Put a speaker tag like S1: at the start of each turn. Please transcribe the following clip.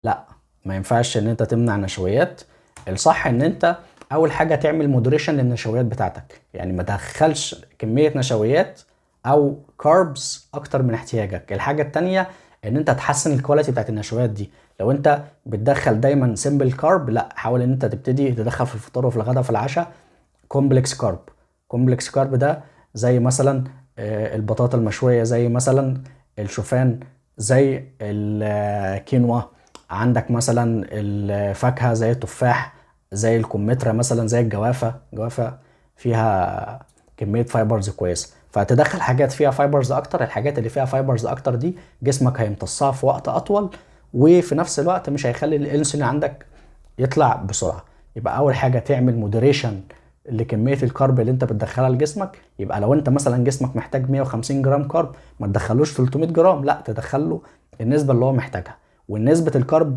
S1: لا، ما ينفعش ان انت تمنع نشويات. الصح ان انت اول حاجه تعمل مودريشن للنشويات بتاعتك، يعني ما تدخلش كميه نشويات او كاربس اكتر من احتياجك. الحاجه التانية ان انت تحسن الكواليتي بتاعت النشويات دي. لو انت بتدخل دايما سيمبل كارب، لا، حاول ان انت تبتدي تدخل في الفطار وفي الغداء وفي العشاء كومبلكس كارب. كومبلكس كارب ده زي مثلا البطاطا المشويه، زي مثلا الشوفان، زي الكينوا. عندك مثلا الفاكهه زي التفاح، زي الكمثرى مثلا، زي الجوافه فيها كميه فايبرز كويسه. فتدخل حاجات فيها فايبرز اكتر. الحاجات اللي فيها فايبرز اكتر دي جسمك هيمتصها في وقت اطول، وفي نفس الوقت مش هيخلي الانسولين عندك يطلع بسرعه. يبقى اول حاجه تعمل مودريشن لكميه الكارب اللي انت بتدخلها لجسمك. يبقى لو انت مثلا جسمك محتاج 150 جرام كارب، ما تدخلوش 300 جرام، لا، تدخله النسبه اللي هو محتاجها. والنسبه الكارب